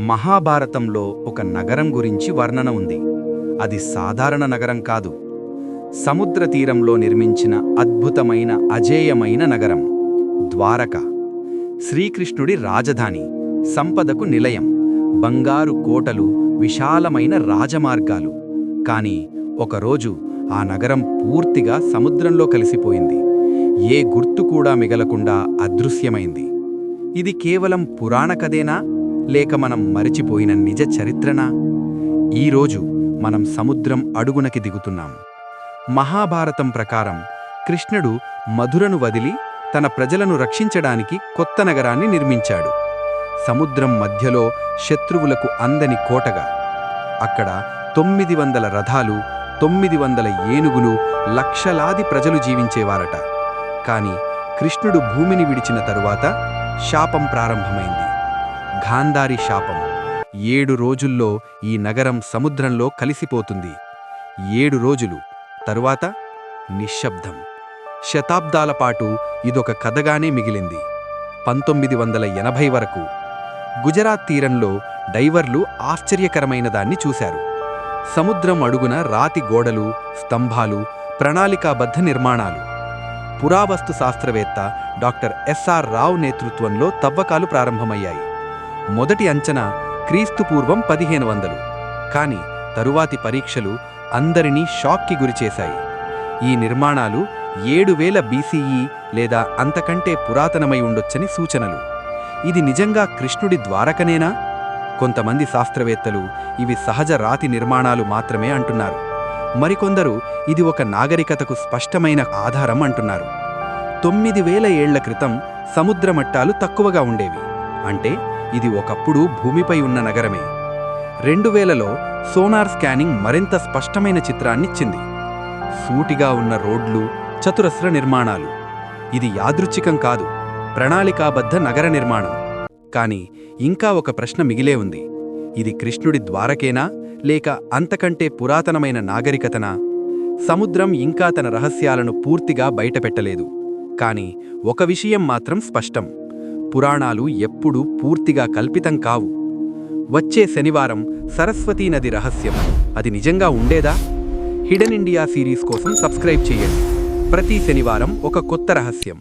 మహాభారతంలో ఒక నగరం గురించి వర్ణన ఉంది. అది సాధారణ నగరం కాదు. సముద్ర తీరంలో నిర్మించిన అద్భుతమైన అజేయమైన నగరం ద్వారక. శ్రీకృష్ణుడి రాజధాని, సంపదకు నిలయం, బంగారు కోటలు, విశాలమైన రాజమార్గాలు. కాని ఒకరోజు ఆ నగరం పూర్తిగా సముద్రంలో కలిసిపోయింది. ఏ గుర్తు కూడా మిగలకుండా అదృశ్యమైంది. ఇది కేవలం పురాణ కథేనా, లేక మనం మరిచిపోయిన నిజ చరిత్రనా? ఈరోజు మనం సముద్రం అడుగునకి దిగుతున్నాం. మహాభారతం ప్రకారం కృష్ణుడు మధురను వదిలి తన ప్రజలను రక్షించడానికి కొత్త నగరాన్ని నిర్మించాడు. సముద్రం మధ్యలో శత్రువులకు అందని కోటగా. అక్కడ 900 రథాలు, 900 ఏనుగులు, లక్షలాది ప్రజలు జీవించేవారట. కాని కృష్ణుడు భూమిని విడిచిన తరువాత శాపం ప్రారంభమైంది. గాంధారి శాపం. 7 రోజుల్లో ఈ నగరం సముద్రంలో కలిసిపోతుంది. 7 రోజులు తరువాత నిశ్శబ్దం. శతాబ్దాల పాటు ఇదొక కథగానే మిగిలింది. 1980 వరకు గుజరాత్ తీరంలో డైవర్లు ఆశ్చర్యకరమైన దాన్ని చూశారు. సముద్రం అడుగున రాతి గోడలు, స్తంభాలు, ప్రణాళికాబద్ధ నిర్మాణాలు. పురావస్తు శాస్త్రవేత్త డాక్టర్ ఎస్ఆర్ రావ్ నేతృత్వంలో తవ్వకాలు ప్రారంభమయ్యాయి. మొదటి అంచనా క్రీస్తుపూర్వం 1500. కాని తరువాతి పరీక్షలు అందరినీ షాక్కి గురిచేశాయి. ఈ నిర్మాణాలు 7000 BCE లేదా అంతకంటే పురాతనమై ఉండొచ్చని సూచనలు. ఇది నిజంగా కృష్ణుడి ద్వారకనేనా? కొంతమంది శాస్త్రవేత్తలు ఇవి సహజ రాతి నిర్మాణాలు మాత్రమే అంటున్నారు. మరికొందరు ఇది ఒక నాగరికతకు స్పష్టమైన ఆధారం అంటున్నారు. 9000 ఏళ్ల క్రితం సముద్ర మట్టాలు తక్కువగా ఉండేవి. అంటే ఇది ఒకప్పుడు భూమిపై ఉన్న నగరమే. 2000లో సోనార్ స్కానింగ్ మరింత స్పష్టమైన చిత్రాన్నిచ్చింది. సూటిగా ఉన్న రోడ్లు, చతురస్ర నిర్మాణాలు. ఇది యాదృచ్ఛికం కాదు, ప్రణాళికాబద్ధ నగర నిర్మాణం. కాని ఇంకా ఒక ప్రశ్న మిగిలే ఉంది. ఇది కృష్ణుడి ద్వారకేనా, లేక అంతకంటే పురాతనమైన నాగరికతనా? సముద్రం ఇంకా తన రహస్యాలను పూర్తిగా బయటపెట్టలేదు. కాని ఒక విషయం మాత్రం స్పష్టం: పురాణాలు ఎప్పుడూ పూర్తిగా కల్పితం కావు. వచ్చే శనివారం సరస్వతీ నది రహస్యం. అది నిజంగా ఉండేదా? హిడెన్ ఇండియా సిరీస్ కోసం సబ్స్క్రైబ్ చేయండి. ప్రతి శనివారం ఒక కొత్త రహస్యం.